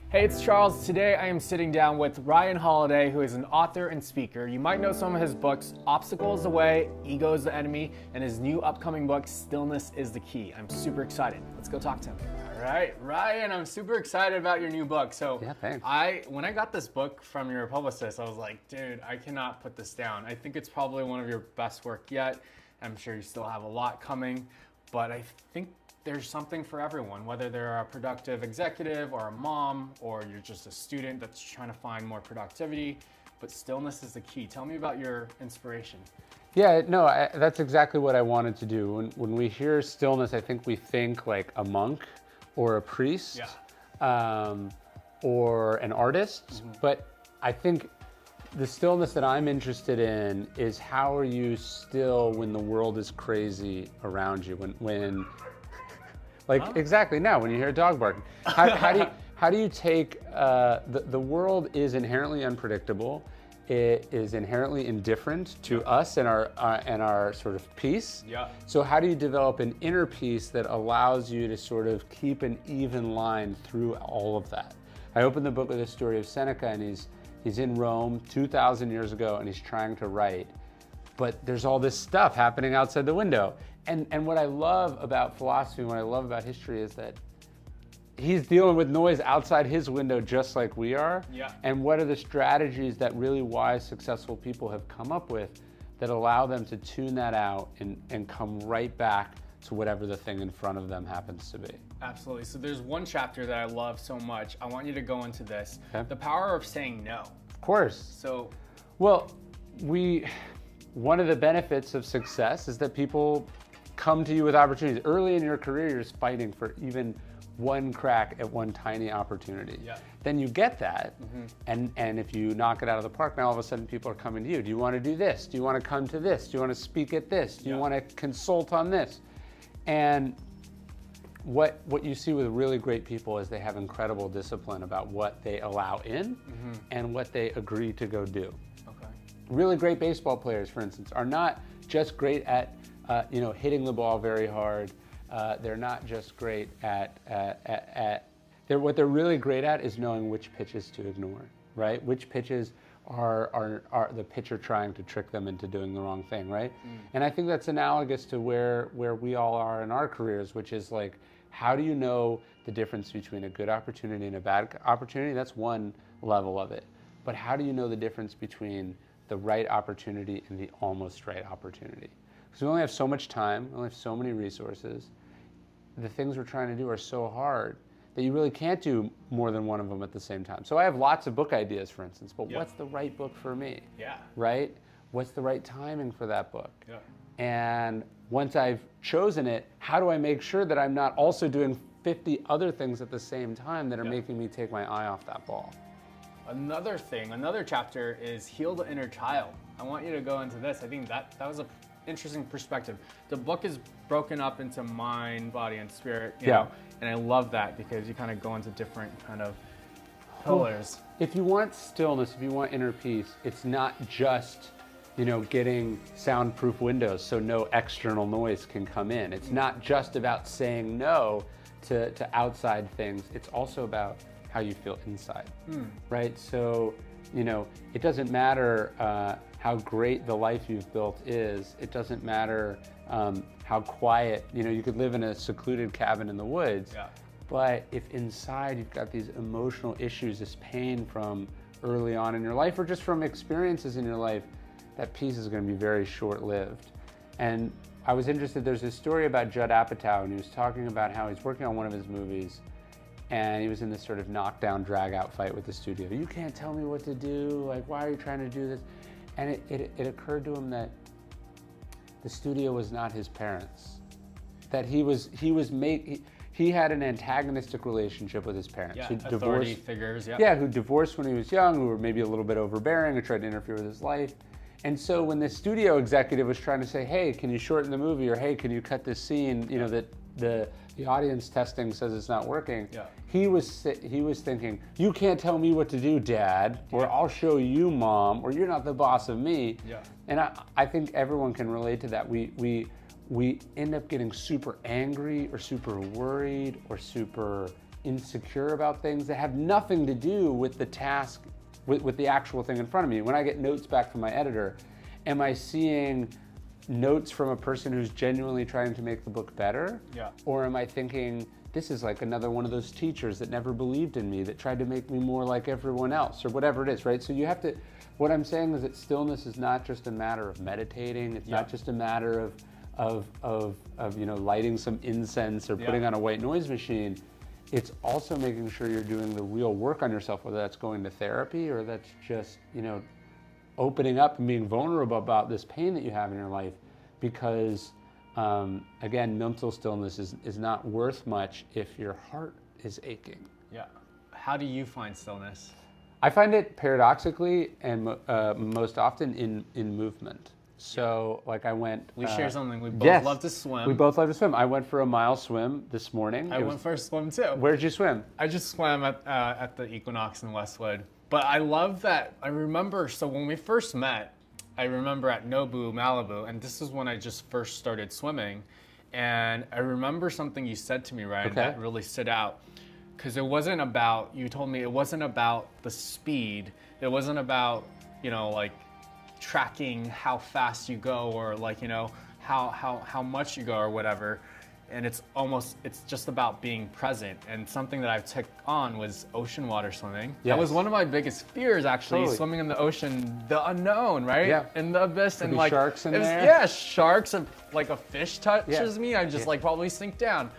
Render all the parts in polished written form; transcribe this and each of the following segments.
Hey, it's Charles. Today I am sitting down with Ryan Holiday, who is an author and speaker. You might know some of his books, Obstacle is the Way, Ego is the Enemy, and his new upcoming book, Stillness is the Key. I'm super excited. Let's go talk to him. All right, Ryan, I'm super excited about your new book. So yeah, thanks. When I got this book from your publicist, I was like, dude, I cannot put this down. I think it's probably one of your best work yet. I'm sure you still have a lot coming, but I think there's something for everyone, whether they're a productive executive or a mom, or you're just a student that's trying to find more productivity, but stillness is the key. Tell me about your inspiration. Yeah, no, that's exactly what I wanted to do. When we hear stillness, I think we think like a monk or a priest, or an artist, but I think the stillness that I'm interested in is how are you still when the world is crazy around you, when exactly now when you hear a dog barking. How do you take, the world is inherently unpredictable. It is inherently indifferent to us and our sort of peace. Yeah. So how do you develop an inner peace that allows you to sort of keep an even line through all of that? I opened the book with a story of Seneca, and he's in Rome 2,000 years ago, and he's trying to write, but there's all this stuff happening outside the window. And what I love about philosophy, what I love about history is that he's dealing with noise outside his window just like we are. Yeah. And what are the strategies that really wise, successful people have come up with that allow them to tune that out and come right back to whatever the thing in front of them happens to be. Absolutely. So there's one chapter that I love so much. I want you to go into this. Okay. The power of saying no. Of course. So, well, one of the benefits of success is that people come to you with opportunities. Early in your career, you're just fighting for even one crack at one tiny opportunity. Yeah. Then you get that, and if you knock it out of the park, now all of a sudden people are coming to you. Do you want to do this? Do you want to come to this? Do you want to speak at this? Do you want to consult on this? And what you see with really great people is they have incredible discipline about what they allow in and what they agree to go do. Okay. Really great baseball players, for instance, are not just great at hitting the ball very hard. They're not just great what they're really great at is knowing which pitches to ignore, right? Which pitches are the pitcher trying to trick them into doing the wrong thing, right? And I think that's analogous to where we all are in our careers, which is like, how do you know the difference between a good opportunity and a bad opportunity? That's one level of it. But how do you know the difference between the right opportunity and the almost right opportunity? Because we only have so much time, we only have so many resources. The things we're trying to do are so hard that you really can't do more than one of them at the same time. So I have lots of book ideas, for instance, but what's the right book for me? Yeah. Right? What's the right timing for that book? Yeah. And once I've chosen it, how do I make sure that I'm not also doing 50 other things at the same time that are making me take my eye off that ball? Another chapter is Heal the Inner Child. I want you to go into this. I think that was an interesting perspective. The book is broken up into mind, body, and spirit. You know, and I love that because you kind of go into different kind of pillars. If you want stillness, if you want inner peace, it's not just getting soundproof windows so no external noise can come in. It's not just about saying no to outside things. It's also about how you feel inside, right? So, it doesn't matter how great the life you've built is. It doesn't matter how quiet, you could live in a secluded cabin in the woods, but if inside you've got these emotional issues, this pain from early on in your life or just from experiences in your life, that peace is going to be very short-lived. And I was interested, there's this story about Judd Apatow, and he was talking about how he's working on one of his movies, and he was in this sort of knockdown, drag-out fight with the studio. You can't tell me what to do, like, why are you trying to do this? And it occurred to him that the studio was not his parents. That he had an antagonistic relationship with his parents. Yeah, authority figures, Yeah, who divorced when he was young, who were maybe a little bit overbearing, or tried to interfere with his life. And so when the studio executive was trying to say, hey, can you shorten the movie, or hey, can you cut this scene, that the audience testing says it's not working, he was thinking, you can't tell me what to do, Dad, or I'll show you, Mom, or you're not the boss of me. Yeah. And I think everyone can relate to that. We end up getting super angry or super worried or super insecure about things that have nothing to do with the task, with the actual thing in front of me. When I get notes back from my editor, am I seeing notes from a person who's genuinely trying to make the book better? Yeah. Or am I thinking, this is like another one of those teachers that never believed in me, that tried to make me more like everyone else, or whatever it is, right? So you have to, what I'm saying is that stillness is not just a matter of meditating. It's not just a matter of lighting some incense or putting on a white noise machine. It's also making sure you're doing the real work on yourself, whether that's going to therapy or that's just, opening up and being vulnerable about this pain that you have in your life, because again, mental stillness is not worth much if your heart is aching. Yeah. How do you find stillness? I find it paradoxically and most often in movement. So like I went... We share something. We both love to swim. We both love to swim. I went for a mile swim this morning. I went for a swim too. Where'd you swim? I just swam at the Equinox in Westwood. But I love that. I remember, so when we first met, I remember at Nobu, Malibu, and this is when I just first started swimming. And I remember something you said to me, Ryan, that really stood out. Because it wasn't about, you told me it wasn't about the speed. It wasn't about, like tracking how fast you go or like, how much you go or whatever. And it's just about being present. And something that I took on was ocean water swimming. Yes. That was one of my biggest fears, actually, swimming in the ocean, the unknown, right? Yeah. In the abyss. Could and be like sharks in there. Yeah, sharks. And like a fish touches me, I just like probably sink down.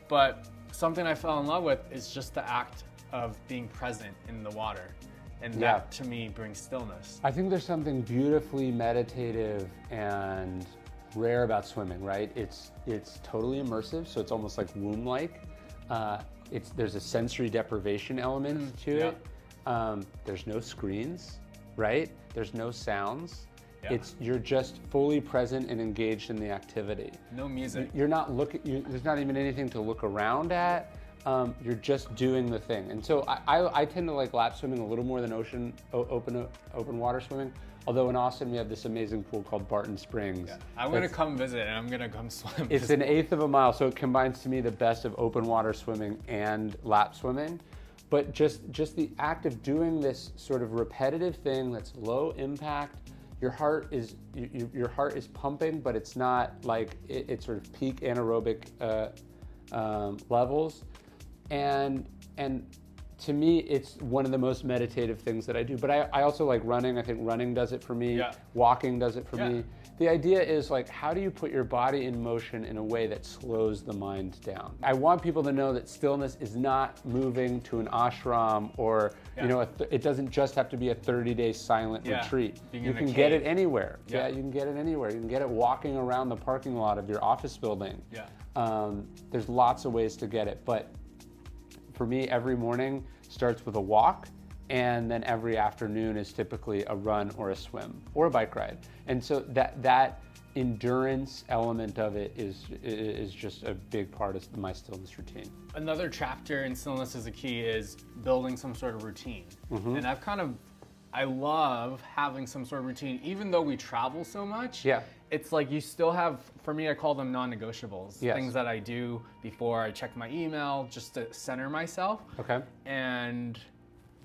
But something I fell in love with is just the act of being present in the water. And that to me brings stillness. I think there's something beautifully meditative and rare about swimming, right? It's totally immersive, so it's almost like womb-like. There's a sensory deprivation element to it. There's no screens, right? There's no sounds. Yeah. You're just fully present and engaged in the activity. No music. You're not looking. There's not even anything to look around at. You're just doing the thing. And so I tend to like lap swimming a little more than open water swimming. Although in Austin we have this amazing pool called Barton Springs. Yeah. I'm gonna come visit and I'm gonna come swim. It's an eighth of a mile, so it combines to me the best of open water swimming and lap swimming. But just the act of doing this sort of repetitive thing that's low impact. Your heart is pumping, but it's not like it's sort of peak anaerobic levels, and to me, it's one of the most meditative things that I do. But I also like running. I think running does it for me. Yeah. Walking does it for me. The idea is like, how do you put your body in motion in a way that slows the mind down? I want people to know that stillness is not moving to an ashram or, it doesn't just have to be a 30-day silent retreat. You can get it anywhere. Yeah, you can get it anywhere. You can get it walking around the parking lot of your office building. Yeah. There's lots of ways to get it. But for me, every morning starts with a walk, and then every afternoon is typically a run or a swim or a bike ride. And so that endurance element of it is just a big part of my stillness routine. Another chapter in Stillness as a Key is building some sort of routine. Mm-hmm. And I love having some sort of routine, even though we travel so much. Yeah. It's like you still have, for me, I call them non-negotiables. Yes. Things that I do before I check my email just to center myself. Okay. And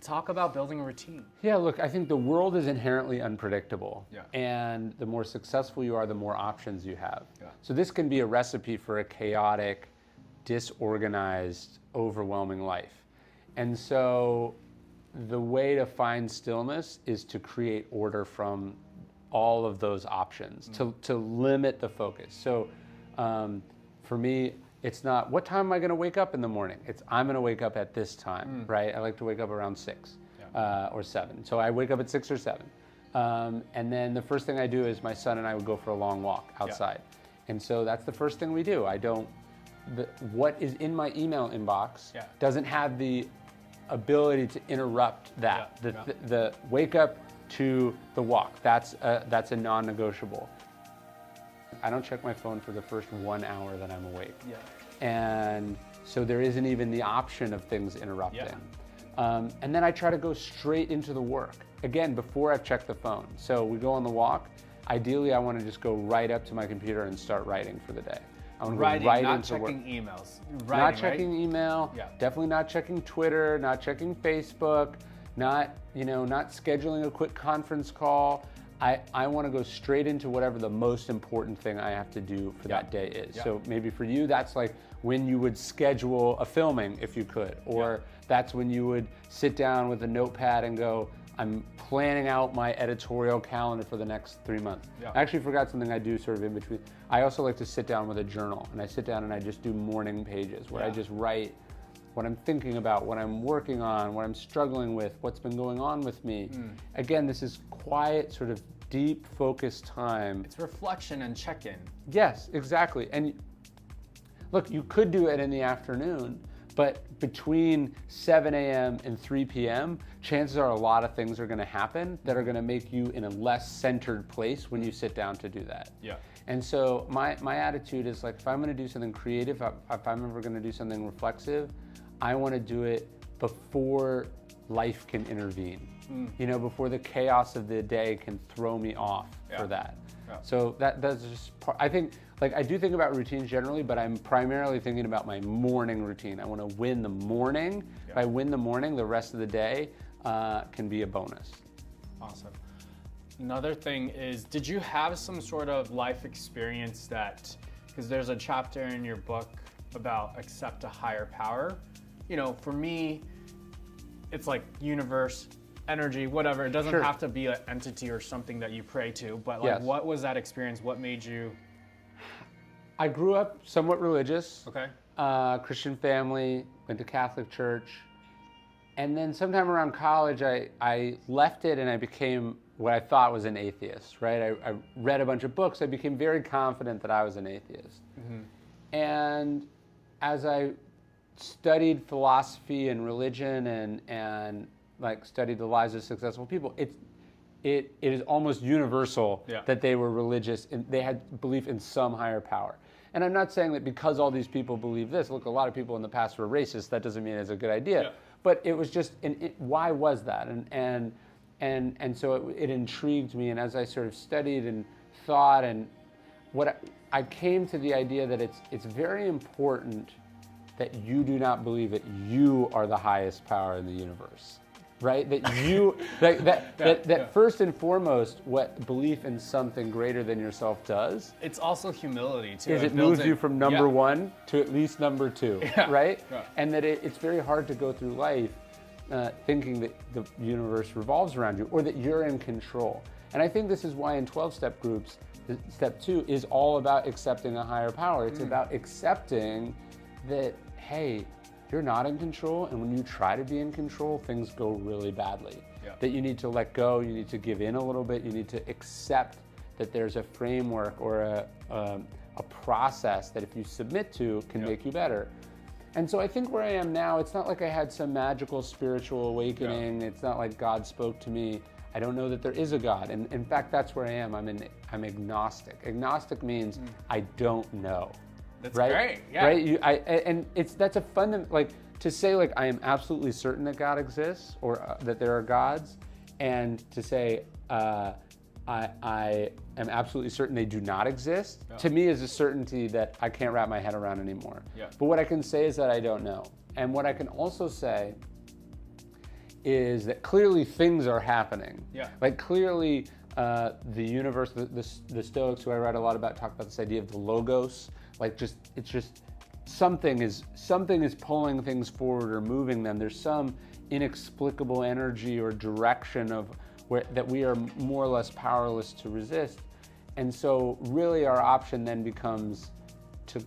talk about building a routine. Yeah, look, I think the world is inherently unpredictable. Yeah. And the more successful you are, the more options you have. Yeah. So this can be a recipe for a chaotic, disorganized, overwhelming life. And so the way to find stillness is to create order from all of those options, to limit the focus. So for me, it's not, what time am I going to wake up in the morning? It's, I'm going to wake up at this time, right? I like to wake up around 6 or 7. So I wake up at 6 or 7. And then the first thing I do is my son and I would go for a long walk outside. And so that's the first thing we do. What is in my email inbox doesn't have the ability to interrupt that. The wake up to the walk, that's a non-negotiable. I don't check my phone for the first 1 hour that I'm awake. Yeah. And so there isn't even the option of things interrupting. Yeah. And then I try to go straight into the work, again, before I've checked the phone. So we go on the walk. Ideally, I want to just go right up to my computer and start writing for the day. I want to Writing, go right not into work. checking emails. Writing, Not checking right? email. Yeah. Definitely not checking Twitter. Not checking Facebook. Not not scheduling a quick conference call. I want to go straight into whatever the most important thing I have to do for that day is. Yeah. So maybe for you, that's like when you would schedule a filming if you could, or that's when you would sit down with a notepad and go, I'm planning out my editorial calendar for the next 3 months. Yeah. I actually forgot something I do sort of in between. I also like to sit down with a journal, and I sit down and I just do morning pages where I just write what I'm thinking about, what I'm working on, what I'm struggling with, what's been going on with me. Again, this is quiet, sort of deep, focused time. It's reflection and check-in. Yes, exactly. And look, you could do it in the afternoon, but between 7 a.m. and 3 p.m., chances are a lot of things are going to happen that are going to make you in a less centered place when you sit down to do that. Yeah. And so my attitude is like, if I'm going to do something creative, if I'm ever going to do something reflexive, I want to do it before life can intervene. Before the chaos of the day can throw me off for that. Yeah. So that's just part. I think, like, I do think about routines generally, but I'm primarily thinking about my morning routine. I want to win the morning. Yeah. If I win the morning, the rest of the day can be a bonus. Awesome. Another thing is, did you have some sort of life experience because there's a chapter in your book about accept a higher power. For me, it's like universe, energy, whatever. It doesn't have to be an entity or something that you pray to, but like, what was that experience? What made you? I grew up somewhat religious. Okay. Christian family, went to Catholic church. And then sometime around college, I left it and I became what I thought was an atheist, right? I read a bunch of books. I became very confident that I was an atheist. And as I studied philosophy and religion and like studied the lives of successful people, it is almost universal that they were religious and they had belief in some higher power. And I'm not saying that because all these people believe this. Look, a lot of people in the past were racist. That doesn't mean it's a good idea. Yeah. But it was just, why was that? And so it intrigued me. And as I sort of studied and thought, and I came to the idea that it's very important that you do not believe that you are the highest power in the universe, right? That you, that first and foremost, what belief in something greater than yourself does. It's also humility too. Is it moves you from number one to at least number two, right? Yeah. And that it's very hard to go through life thinking that the universe revolves around you or that you're in control. And I think this is why in 12-step groups, step 2 is all about accepting a higher power. It's about accepting that, hey, you're not in control, and when you try to be in control, things go really badly. Yeah. That you need to let go, you need to give in a little bit, you need to accept that there's a framework or a process that if you submit to can make you better. And so I think where I am now, it's not like I had some magical spiritual awakening. It's not like God spoke to me. I don't know that there is a God. And in fact, that's where I am. I'm agnostic. Agnostic means I don't know. That's right? great. Yeah. Right? That's a fundamental, like, to say like I am absolutely certain that God exists or that there are gods, and to say I am absolutely certain they do not exist, to me is a certainty that I can't wrap my head around anymore. Yeah. But what I can say is that I don't know. And what I can also say is that clearly things are happening. Yeah. Like clearly the universe, the Stoics, who I write a lot about, talk about this idea of the logos. Like it's just something is pulling things forward or moving them. There's some inexplicable energy or direction of that we are more or less powerless to resist. And so really our option then becomes to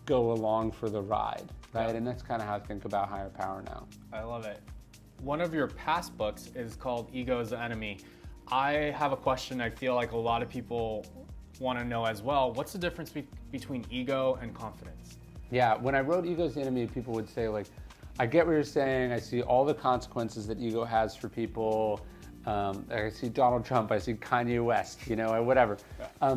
go along for the ride, right? Yeah. And that's kind of how I think about higher power now. I love it. One of your past books is called Ego is the Enemy. I have a question I feel like a lot of people want to know as well. What's the difference between ego and confidence? Yeah, when I wrote Ego is the Enemy, people would say, like, I get what you're saying. I see all the consequences that ego has for people. I see Donald Trump, I see Kanye West, or whatever. Yeah.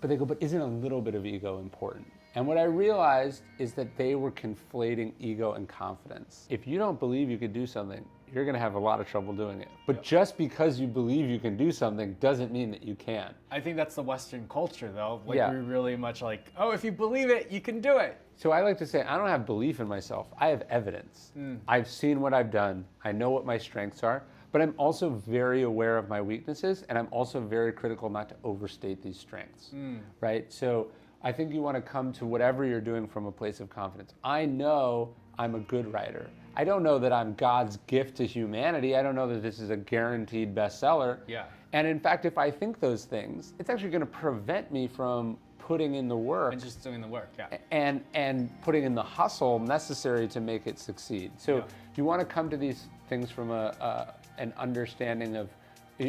But they go, but isn't a little bit of ego important? And what I realized is that they were conflating ego and confidence. If you don't believe you could do something, you're going to have a lot of trouble doing it. But just because you believe you can do something doesn't mean that you can. I think that's the Western culture, though. Like, Yeah. we're really much like, oh, if you believe it, you can do it. So I like to say, I don't have belief in myself. I have evidence. I've seen what I've done. I know what my strengths are. But I'm also very aware of my weaknesses, and I'm also very critical not to overstate these strengths, right? So I think you want to come to whatever you're doing from a place of confidence. I know I'm a good writer. I don't know that I'm God's gift to humanity. I don't know that this is a guaranteed bestseller. Yeah. And in fact, if I think those things, it's actually going to prevent me from putting in the work And just doing the work, yeah. and putting in the hustle necessary to make it succeed. So you want to come to these things from an understanding of,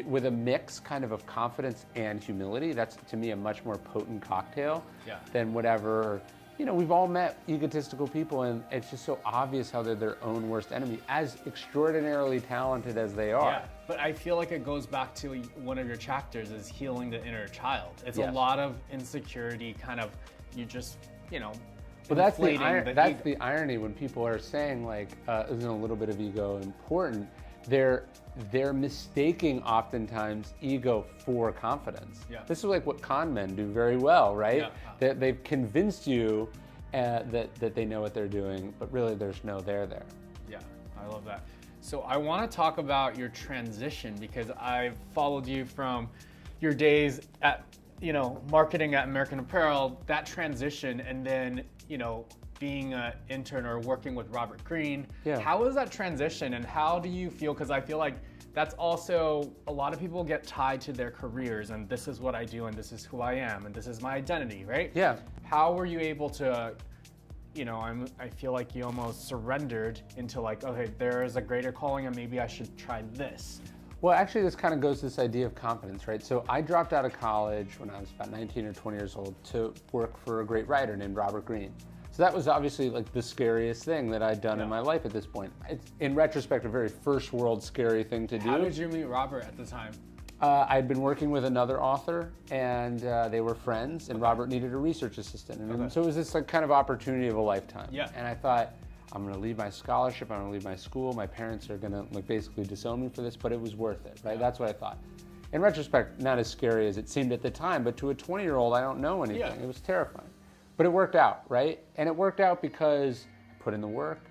with a mix kind of confidence and humility. That's, to me, a much more potent cocktail than whatever, we've all met egotistical people, and it's just so obvious how they're their own worst enemy, as extraordinarily talented as they are. Yeah, but I feel like it goes back to one of your chapters is healing the inner child. It's Yes. a lot of insecurity, kind of, you just, But that's the inflating the irony when people are saying, like, isn't a little bit of ego important? They're mistaking oftentimes ego for confidence. Yeah. This is like what con men do very well, right? Yeah. That they've convinced you that they know what they're doing, but really there's no there there. Yeah, I love that. So I want to talk about your transition, because I've followed you from your days at, marketing at American Apparel, that transition, and then, being an intern or working with Robert Greene. Yeah. How was that transition, and how do you feel? Because I feel like that's also, a lot of people get tied to their careers, and this is what I do, and this is who I am, and this is my identity, right? Yeah. How were you able to, I feel like you almost surrendered into like, okay, there is a greater calling and maybe I should try this. Well, actually, this kind of goes to this idea of confidence, right? So I dropped out of college when I was about 19 or 20 years old to work for a great writer named Robert Greene. So that was obviously like the scariest thing that I'd done in my life at this point. It's, in retrospect, a very first world scary thing to do. How did you meet Robert at the time? I'd been working with another author, and they were friends, and Robert needed a research assistant. And so it was this like kind of opportunity of a lifetime. Yeah. And I thought, I'm going to leave my scholarship, I'm going to leave my school, my parents are going to like basically disown me for this, but it was worth it, right? That's what I thought. In retrospect, not as scary as it seemed at the time, but to a 20-year-old, I don't know anything. Yeah. It was terrifying. But it worked out, right? And it worked out because I put in the work,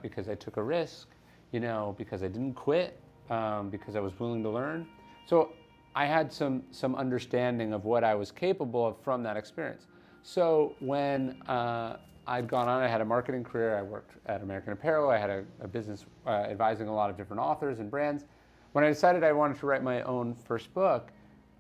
because I took a risk, because I didn't quit, because I was willing to learn. So I had some understanding of what I was capable of from that experience. So when I'd gone on, I had a marketing career, I worked at American Apparel, I had a business advising a lot of different authors and brands. When I decided I wanted to write my own first book,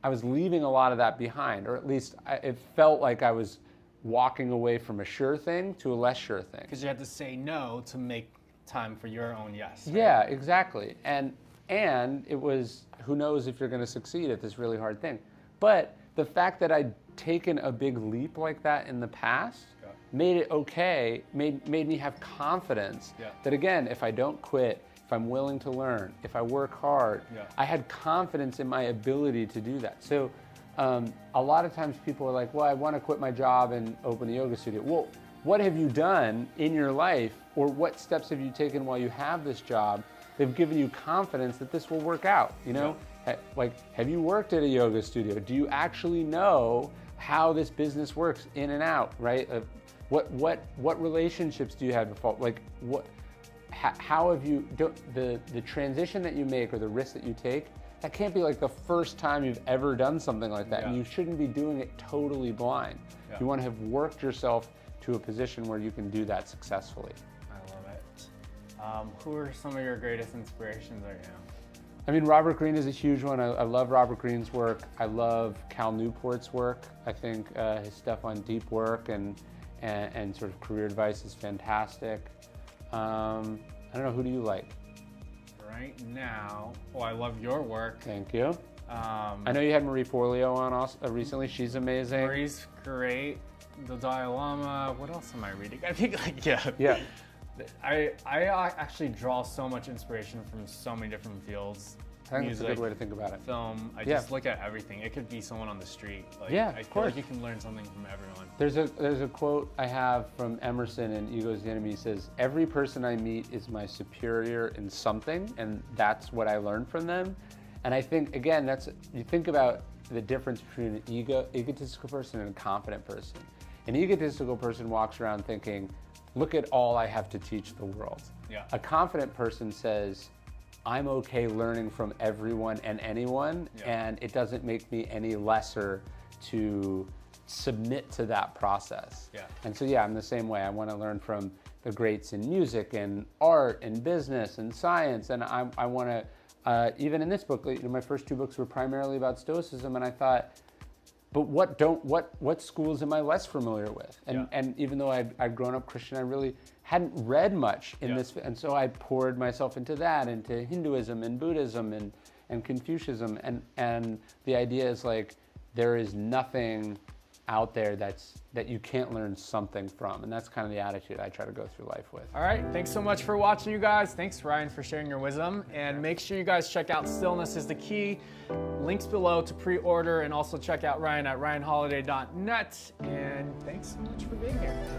I was leaving a lot of that behind, or at least it felt like I was walking away from a sure thing to a less sure thing. Because you had to say no to make time for your own yes. Right? Yeah, exactly. And it was, who knows if you're going to succeed at this really hard thing. But the fact that I'd taken a big leap like that in the past made it okay, made me have confidence that, again, if I don't quit, if I'm willing to learn, if I work hard, I had confidence in my ability to do that. So a lot of times people are like, well, I want to quit my job and open a yoga studio. Well, what have you done in your life, or what steps have you taken while you have this job that have given you confidence that this will work out? Like, have you worked at a yoga studio? Do you actually know how this business works in and out, right? What relationships do you have to follow? Like, how have you, the transition that you make or the risk that you take, that can't be like the first time you've ever done something like that. And you shouldn't be doing it totally blind. You want to have worked yourself to a position where you can do that successfully. I love it. Who are some of your greatest inspirations right now? I mean, Robert Greene is a huge one. I love Robert Greene's work. I love Cal Newport's work. I think his stuff on deep work and sort of career advice is fantastic. I don't know, who do you like? Right now, I love your work. Thank you. I know you had Marie Forleo on recently. She's amazing. Marie's great. The Dalai Lama. What else am I reading? I think I actually draw so much inspiration from so many different fields. think music, that's a good way to think about it. film. I just look at everything. It could be someone on the street. Like, I feel like you can learn something from everyone. There's a quote I have from Emerson in Ego's the Enemy. He says, "Every person I meet is my superior in something, and that's what I learned from them." And I think, again, you think about the difference between an egotistical person and a confident person. An egotistical person walks around thinking, look at all I have to teach the world. Yeah. A confident person says, I'm okay learning from everyone and anyone, and it doesn't make me any lesser to submit to that process. Yeah. And so, I'm the same way. I want to learn from the greats in music and art and business and science, and I want to, even in this book, my first 2 books were primarily about Stoicism, and I thought, but what schools am I less familiar with? And even though I'd grown up Christian, I really hadn't read much in this, and so I poured myself into that, into Hinduism and Buddhism and Confucianism, and the idea is like there is nothing out there that you can't learn something from, and that's kind of the attitude I try to go through life with. All right, thanks so much for watching, you guys. Thanks, Ryan, for sharing your wisdom, and make sure you guys check out Stillness is the Key. Links below to pre-order, and also check out Ryan at ryanholiday.net, and thanks so much for being here.